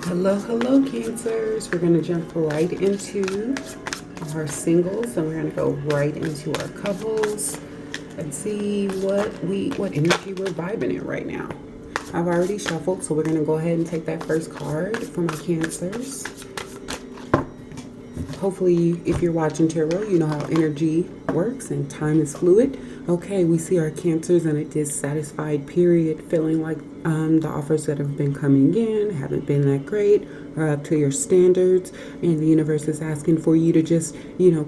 Hello, Cancers. We're going to jump right into our singles, and we're going to go right into our couples and see what energy we're vibing in right now. I've already shuffled, so we're going to go ahead and take that first card for my Cancers. Hopefully, if you're watching tarot, you know how energy works and time is fluid. Okay, we see our Cancers in a dissatisfied period, feeling like the offers that have been coming in haven't been that great or up to your standards, and the universe is asking for you to just,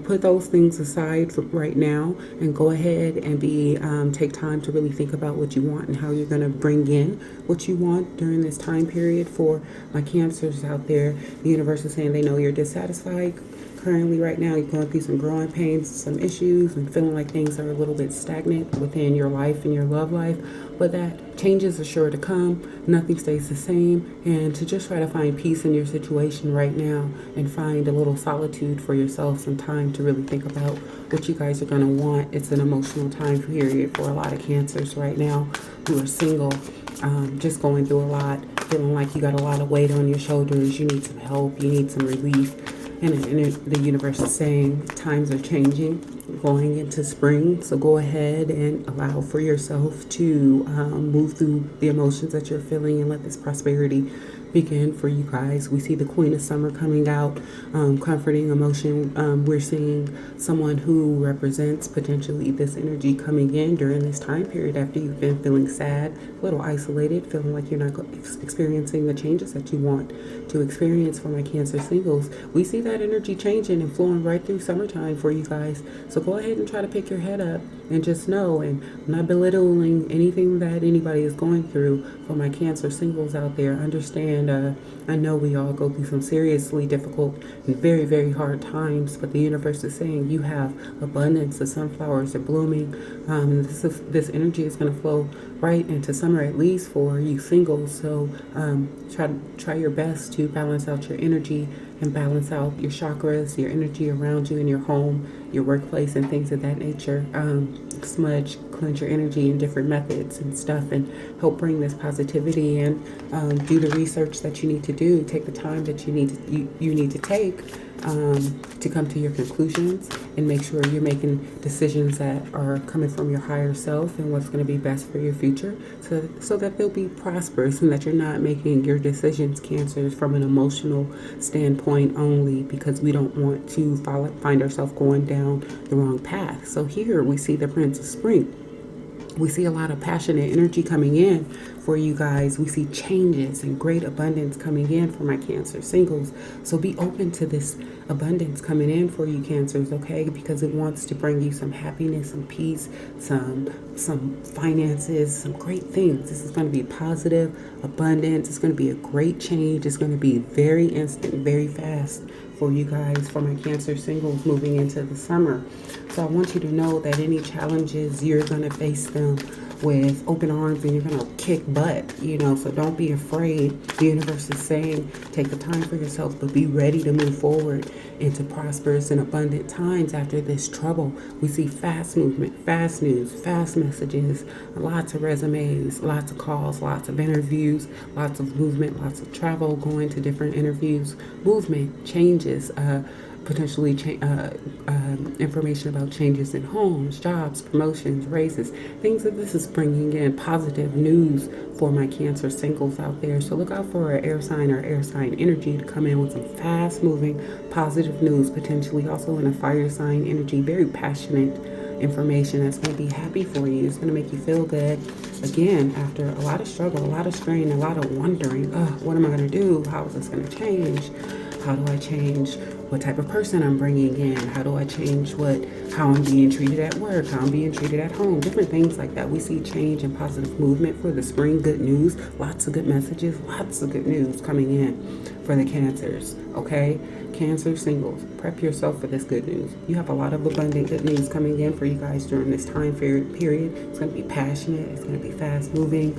put those things aside for right now and go ahead and take time to really think about what you want and how you're going to bring in what you want during this time period. For my Cancers out there, the universe is saying they know you're dissatisfied currently right now. You're going through some growing pains, some issues, and feeling like things are a little bit stagnant within your life and your love life, but that changes are sure to come. Nothing stays the same, and to just try to find peace in your situation right now and find a little solitude for yourself, some time to really think about what you guys are going to want. It's an emotional time period for a lot of Cancers right now who are single, just going through a lot, feeling like you got a lot of weight on your shoulders. You need some help, you need some relief. And the universe is saying times are changing, going into spring. So go ahead and allow for yourself to move through the emotions that you're feeling and let this prosperity begin for you guys. We see the Queen of Summer coming out, comforting emotion. We're seeing someone who represents potentially this energy coming in during this time period after you've been feeling sad, a little isolated, feeling like you're not experiencing the changes that you want to experience. For my Cancer singles, we see that energy changing and flowing right through summertime for you guys. So go ahead and try to pick your head up and just know, and I'm not belittling anything that anybody is going through. For my Cancer singles out there, understand, I know we all go through some seriously difficult and very, very hard times, but the universe is saying you have abundance. The sunflowers are blooming. This energy is going to flow right into summer, at least for you singles. So try your best to balance out your energy and balance out your chakras, your energy around you in your home, your workplace, and things of that nature. Smudge, cleanse your energy in different methods and stuff, and help bring this positivity and do the research that you need to do. Take the time that you need to take to come to your conclusions, and make sure you're making decisions that are coming from your higher self and what's going to be best for your future, so that they'll be prosperous, and that you're not making your decisions, Cancers, from an emotional standpoint only, because we don't want to find ourselves going down the wrong path. So here we see the Prince of Spring. We see a lot of passionate energy coming in for you guys. We see changes and great abundance coming in for my Cancer singles. So be open to this abundance coming in for you, Cancers, okay? Because it wants to bring you some happiness, some peace, some finances, some great things. This is going to be positive abundance. It's going to be a great change. It's going to be very instant, very fast for you guys, for my Cancer singles moving into the summer. So I want you to know that any challenges, you're going to face them with open arms, and you're going to kick butt, so don't be afraid. The universe is saying take the time for yourself, but be ready to move forward into prosperous and abundant times after this trouble. We see fast movement, fast news, fast messages, lots of resumes, lots of calls, lots of interviews, lots of movement, lots of travel, going to different interviews, movement, changes, potentially information about changes in homes, jobs, promotions, raises, things that this is bringing in positive news for my Cancer singles out there. So look out for an air sign or air sign energy to come in with some fast moving positive news, potentially also in a fire sign energy, very passionate information that's going to be happy for you. It's going to make you feel good again after a lot of struggle, a lot of strain, a lot of wondering, what am I going to do? How is this going to change? How do I change what type of person I'm bringing in? How do I change how I'm being treated at work, how I'm being treated at home, different things like that. We see change and positive movement for the spring. Good news, lots of good messages, lots of good news coming in for the Cancers, okay? Cancer singles, prep yourself for this good news. You have a lot of abundant good news coming in for you guys during this time period. It's going to be passionate. It's going to be fast moving.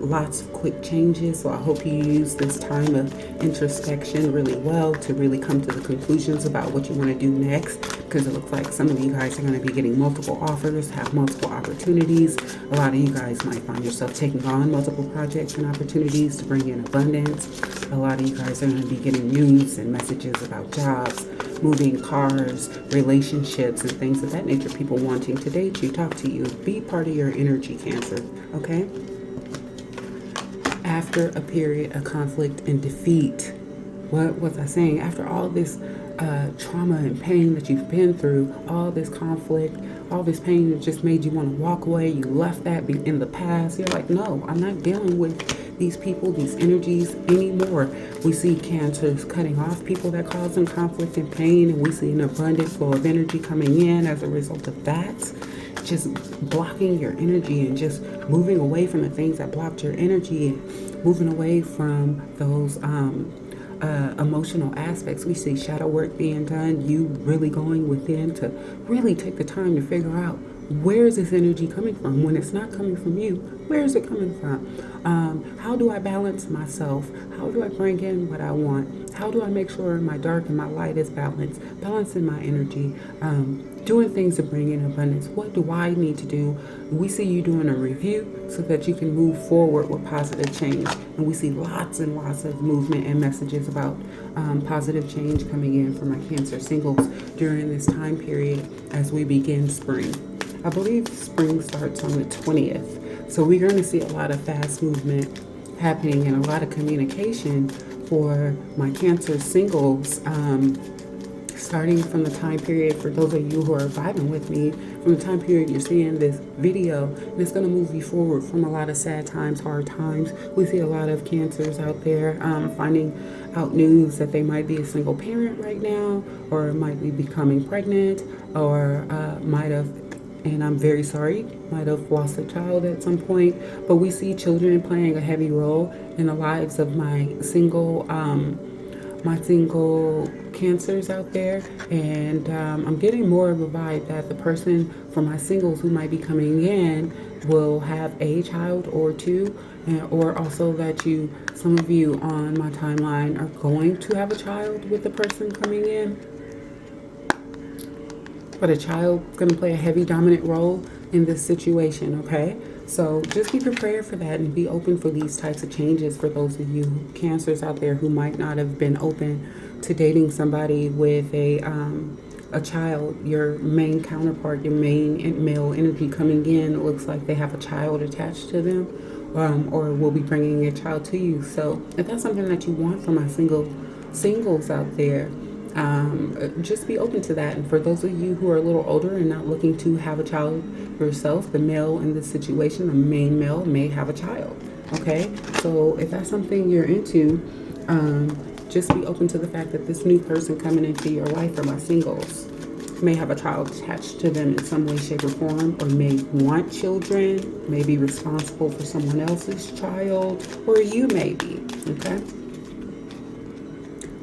Lots of quick changes. So I hope you use this time of introspection really well to really come to the conclusions about what you want to do next. because it looks like some of you guys are going to be getting multiple offers, have multiple opportunities. A lot of you guys might find yourself taking on multiple projects and opportunities to bring in abundance. A lot of you guys are going to be getting news and messages about jobs, moving cars, relationships, and things of that nature. People wanting to date you, talk to you, be part of your energy, Cancer, okay? After a period of conflict and defeat, what was I saying? After all this trauma and pain that you've been through, all this conflict, all this pain that just made you want to walk away, you left that in the past. You're like, no, I'm not dealing with these people, these energies anymore. We see Cancers cutting off people that cause them conflict and pain, and we see an abundant flow of energy coming in as a result of that. Just blocking your energy and just moving away from the things that blocked your energy and moving away from those emotional aspects. We see shadow work being done, you really going within to really take the time to figure out, where is this energy coming from? When it's not coming from you, where is it coming from? How do I balance myself? How do I bring in what I want? How do I make sure my dark and my light is balanced? Balancing my energy, doing things to bring in abundance. What do I need to do? We see you doing a review so that you can move forward with positive change. And we see lots and lots of movement and messages about positive change coming in for my Cancer singles during this time period as we begin spring. I believe spring starts on the 20th. So we're going to see a lot of fast movement happening and a lot of communication for my Cancer singles, starting from the time period, for those of you who are vibing with me, from the time period you're seeing this video, and it's going to move you forward from a lot of sad times, hard times. We see a lot of Cancers out there finding out news that they might be a single parent right now, or might be becoming pregnant, or might have, and I'm very sorry, might have lost a child at some point. But we see children playing a heavy role in the lives of my single Cancers out there. And I'm getting more of a vibe that the person for my singles who might be coming in will have a child or two, or also that some of you on my timeline are going to have a child with the person coming in. But a child's going to play a heavy dominant role in this situation, okay? So just be prepared for that and be open for these types of changes for those of you Cancers out there who might not have been open to dating somebody with a child. Your main counterpart, your main male energy coming in, it looks like they have a child attached to them, or will be bringing a child to you. So if that's something that you want for my singles out there, just be open to that. And for those of you who are a little older and not looking to have a child yourself, the male in this situation, the main male, may have a child. Okay, so if that's something you're into, just be open to the fact that this new person coming into your life, for my singles, may have a child attached to them in some way, shape, or form, or may want children, may be responsible for someone else's child, or you may be. Okay.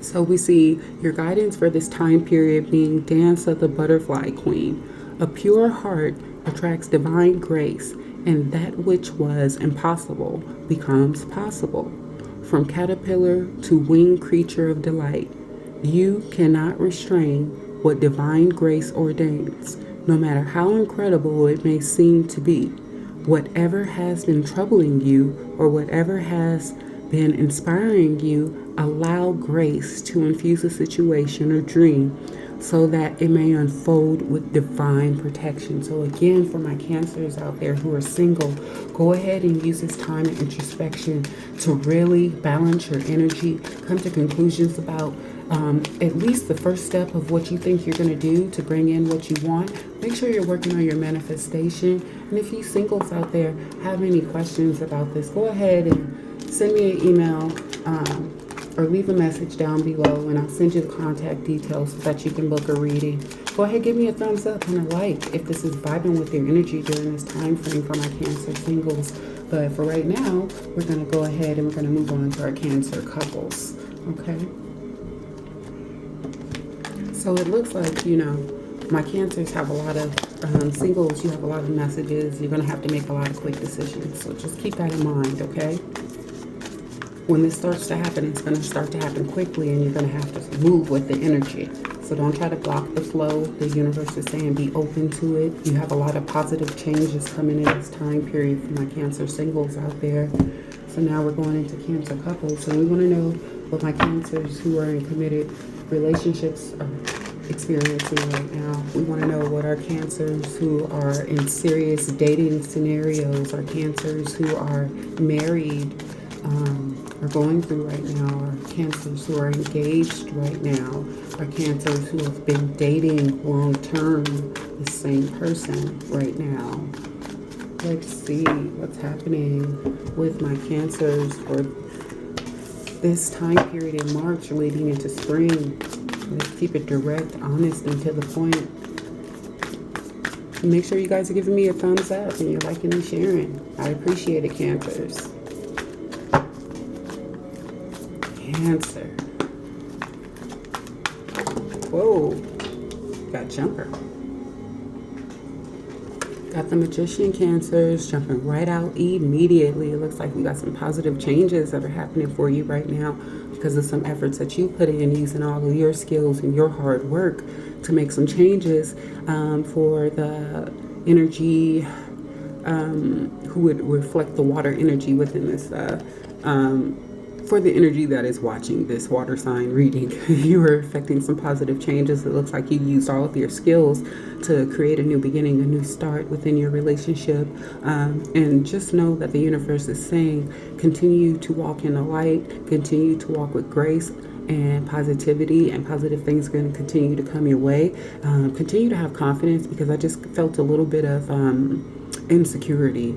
So we see your guidance for this time period being Dance of the Butterfly Queen. A pure heart attracts divine grace, and that which was impossible becomes possible. From caterpillar to winged creature of delight, you cannot restrain what divine grace ordains, no matter how incredible it may seem to be. Whatever has been troubling you, or whatever has been inspiring you, allow grace to infuse a situation or dream so that it may unfold with divine protection. So again, for my Cancers out there who are single, go ahead and use this time of introspection to really balance your energy, come to conclusions about at least the first step of what you think you're going to do to bring in what you want. Make sure you're working on your manifestation. And if you singles out there have any questions about this, go ahead and send me an email or leave a message down below, and I'll send you the contact details so that you can book a reading. Go ahead, give me a thumbs up and a like if this is vibing with your energy during this time frame for my Cancer singles. But for right now, we're going to go ahead and we're going to move on to our Cancer couples. Okay? So it looks like, my Cancers have a lot of singles. You have a lot of messages. You're going to have to make a lot of quick decisions. So just keep that in mind, okay? When this starts to happen, it's going to start to happen quickly, and you're going to have to move with the energy. So don't try to block the flow. The universe is saying be open to it. You have a lot of positive changes coming in this time period for my Cancer singles out there. So now we're going into Cancer couples, and we want to know what my Cancers who are in committed relationships are experiencing right now. We want to know what our Cancers who are in serious dating scenarios, our Cancers who are married, are going through right now, our Cancers who are engaged right now, our Cancers who have been dating long term the same person right now. Let's see what's happening with my Cancers for this time period in March leading into spring. Let's keep it direct, honest, and to the point. And make sure you guys are giving me a thumbs up and you're liking and sharing. I appreciate it, Cancers. Cancer. Whoa. Got jumper. Got the Magician, Cancers jumping right out immediately. It looks like we got some positive changes that are happening for you right now because of some efforts that you put in using all of your skills and your hard work to make some changes for the energy who would reflect the water energy within this for the energy that is watching this water sign reading. You are affecting some positive changes. It looks like you used all of your skills to create a new beginning, a new start within your relationship. And just know that the universe is saying, continue to walk in the light, continue to walk with grace and positivity, and positive things are going to continue to come your way. Continue to have confidence, because I just felt a little bit of insecurity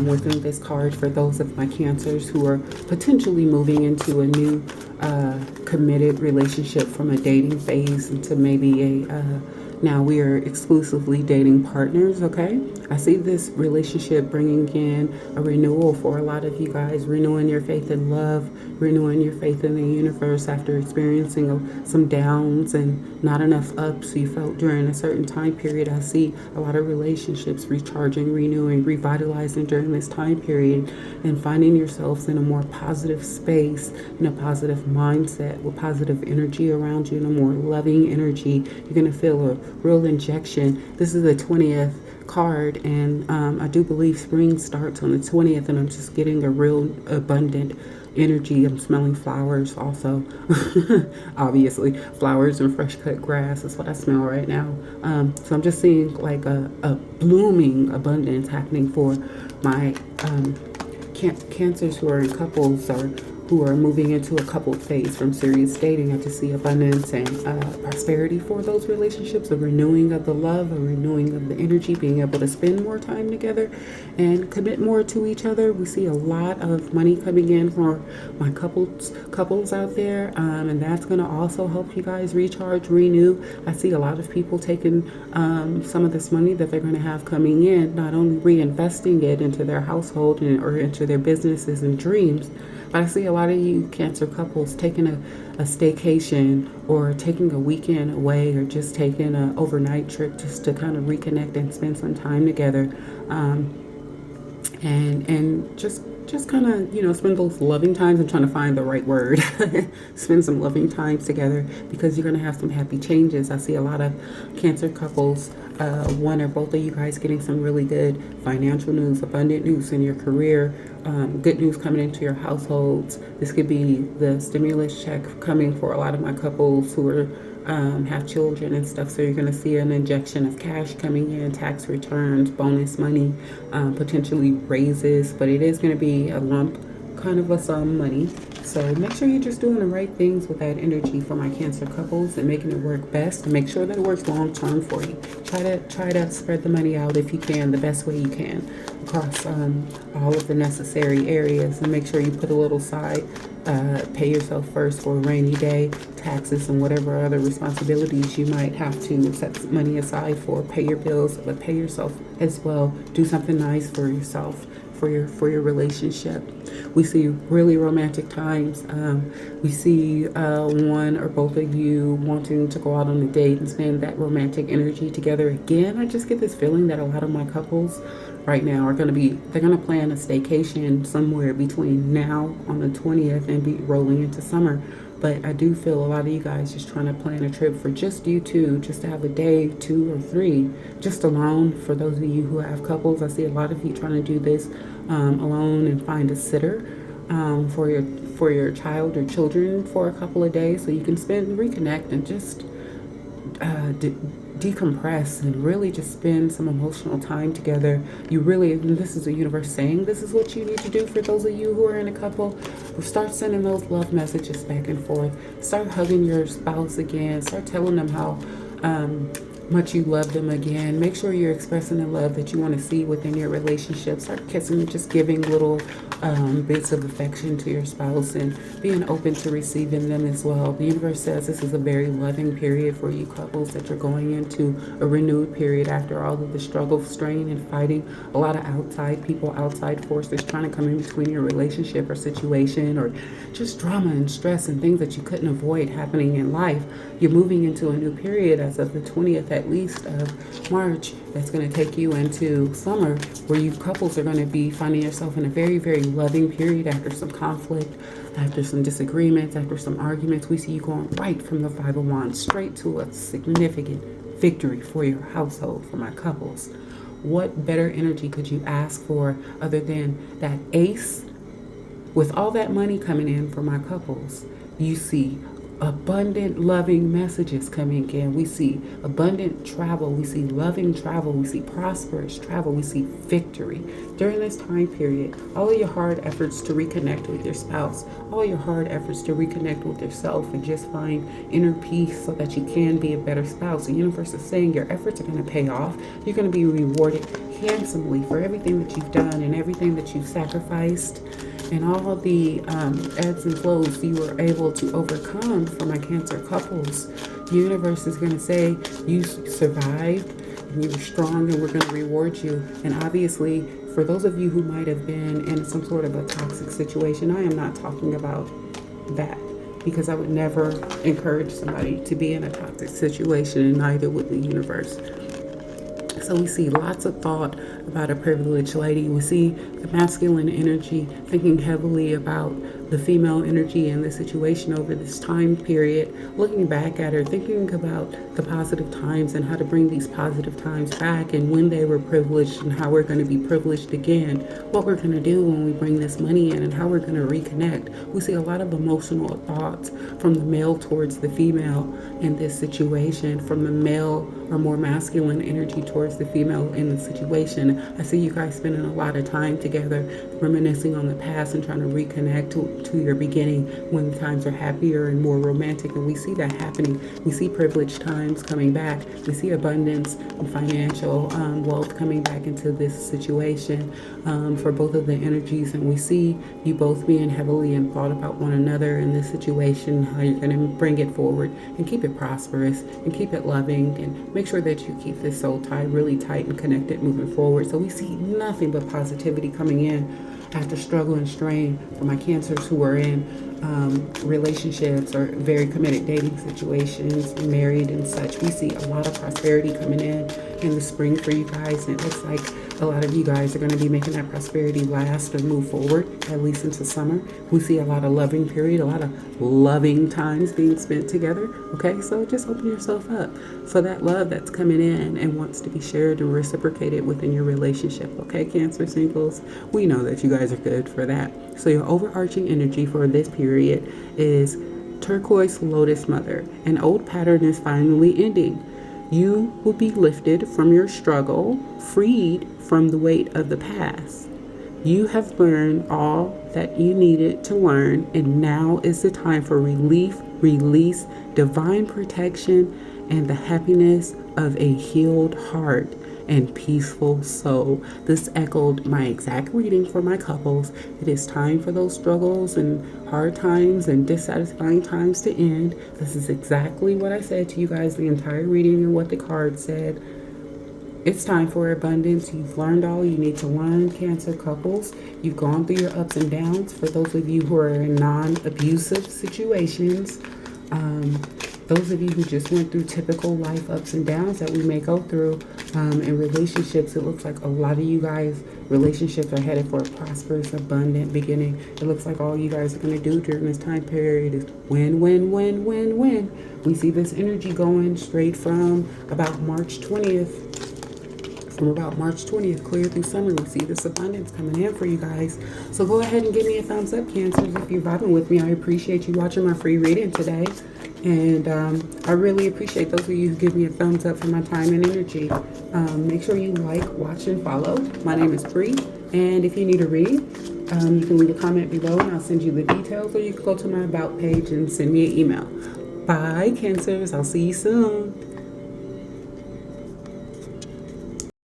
within this card for those of my Cancers who are potentially moving into a new committed relationship from a dating phase into maybe a now we are exclusively dating partners. Okay, I see this relationship bringing in a renewal for a lot of you guys, renewing your faith in love, renewing your faith in the universe after experiencing some downs and not enough ups you felt during a certain time period. I see a lot of relationships recharging, renewing, revitalizing during this time period, and finding yourselves in a more positive space, in a positive mindset, with positive energy around you, in a more loving energy. You're going to feel a real injection. This is the 20th card, and I do believe spring starts on the 20th, and I'm just getting a real abundant energy. I'm smelling flowers also. Obviously flowers and fresh cut grass is what I smell right now. So I'm just seeing like a blooming abundance happening for my Cancers who are in couples or who are moving into a coupled phase from serious dating. I just see abundance and prosperity for those relationships, a renewing of the love, a renewing of the energy, being able to spend more time together and commit more to each other. We see a lot of money coming in for my couples out there, and that's going to also help you guys recharge, renew. I see a lot of people taking some of this money that they're going to have coming in, not only reinvesting it into their household or into their businesses and dreams, but I see a lot of you Cancer couples taking a staycation or taking a weekend away or just taking an overnight trip just to kind of reconnect and spend some time together, and just kind of, spend those loving times. I'm trying to find the right word. Spend some loving times together, because you're going to have some happy changes. I see a lot of Cancer couples, one or both of you guys getting some really good financial news, abundant news in your career, good news coming into your households. This could be the stimulus check coming for a lot of my couples who are have children and stuff. So you're going to see an injection of cash coming in, tax returns, bonus money, potentially raises, but it is going to be a lump, kind of a sum money. So make sure you're just doing the right things with that energy for my Cancer couples and making it work best, and make sure that it works long term for you. Try to spread the money out if you can, the best way you can, across all of the necessary areas, and make sure you put a little side. Pay yourself first for a rainy day, taxes, and whatever other responsibilities you might have to set money aside for. Pay your bills, but pay yourself as well. Do something nice for yourself, for your relationship. We see really romantic times. We see one or both of you wanting to go out on a date and spend that romantic energy together again. I just get this feeling that a lot of my couples right now are they're going to plan a staycation somewhere between now on the 20th and be rolling into summer. But I do feel a lot of you guys just trying to plan a trip for just you two, just to have a day, 2 or 3, just alone. For those of you who have couples, I see a lot of you trying to do this alone and find a sitter for your child or children for a couple of days, so you can reconnect and just decompress and really just spend some emotional time together. And this is the universe saying this is what you need to do. For those of you who are in a couple, start sending those love messages back and forth. Start hugging your spouse again. Start telling them how much you love them again. Make sure you're expressing the love that you want to see within your relationship. Start kissing, just giving little bits of affection to your spouse and being open to receiving them as well. The universe says this is a very loving period for you couples, that you're going into a renewed period after all of the struggle, strain, and fighting. A lot of outside people, outside forces trying to come in between your relationship or situation, or just drama and stress and things that you couldn't avoid happening in life. You're moving into a new period as of the 20th at least of March. That's going to take you into summer, where you couples are going to be finding yourself in a very, very loving period after some conflict, after some disagreements, after some arguments. We see you going right from the Five of Wands straight to a significant victory for your household, for my couples. What better energy could you ask for other than that ace? With all that money coming in for my couples, you see abundant, loving messages coming in. We see abundant travel. We see loving travel. We see prosperous travel. We see victory. During this time period, all of your hard efforts to reconnect with your spouse, all your hard efforts to reconnect with yourself and just find inner peace so that you can be a better spouse. The universe is saying your efforts are going to pay off. You're going to be rewarded handsomely for everything that you've done and everything that you've sacrificed, and all the ebbs and flows you were able to overcome. For my Cancer couples, the universe is going to say you survived and you were strong, and we're going to reward you. And obviously, for those of you who might have been in some sort of a toxic situation, I am not talking about that, because I would never encourage somebody to be in a toxic situation, and neither would the universe. So we see lots of thought about a privileged lady. We see the masculine energy thinking heavily about the female energy in the situation over this time period, looking back at her, thinking about the positive times and how to bring these positive times back, and when they were privileged and how we're going to be privileged again, what we're going to do when we bring this money in, and how we're going to reconnect. We see a lot of emotional thoughts from the male towards the female in this situation, from the male or more masculine energy towards the female in the situation. I see you guys spending a lot of time together, reminiscing on the past and trying to reconnect to your beginning when times are happier and more romantic. And we see that happening. We see privileged times coming back. We see abundance and financial wealth coming back into this situation for both of the energies. And we see you both being heavily in thought about one another in this situation, how you're going to bring it forward and keep it prosperous and keep it loving, and make sure that you keep this soul tie really tight and connected moving forward. So we see nothing but positivity coming in after struggle and strain for my Cancers who are in relationships or very committed dating situations, married and such. We see a lot of prosperity coming in the spring for you guys, and it looks like a lot of you guys are going to be making that prosperity last or move forward, at least into summer. We see a lot of loving period, a lot of loving times being spent together. Okay, so just open yourself up for that love that's coming in and wants to be shared and reciprocated within your relationship. Okay, Cancer singles, we know that you guys are good for that. So your overarching energy for this period is turquoise lotus mother. An old pattern is finally ending. You will be lifted from your struggle, freed from the weight of the past. You have learned all that you needed to learn, and now is the time for relief, release, divine protection, and the happiness of a healed heart and peaceful soul. This echoed my exact reading for my couples. It is time for those struggles and hard times and dissatisfying times to end. This is exactly what I said to you guys, the entire reading, and what the card said. It's time for abundance. You've learned all you need to learn, Cancer couples. You've gone through your ups and downs. For those of you who are in non-abusive situations, those of you who just went through typical life ups and downs that we may go through in relationships, it looks like a lot of you guys, relationships are headed for a prosperous, abundant beginning. It looks like all you guys are going to do during this time period is win, win, win, win, win. We see this energy going straight from about March 20th. From about March 20th, clear through summer, we see this abundance coming in for you guys. So go ahead and give me a thumbs up, Cancers, if you're vibing with me. I appreciate you watching my free reading today. And I really appreciate those of you who give me a thumbs up for my time and energy. Make sure you like, watch, and follow. My name is Bree. And if you need a reading, you can leave a comment below and I'll send you the details. Or you can go to my About page and send me an email. Bye, Cancers. I'll see you soon.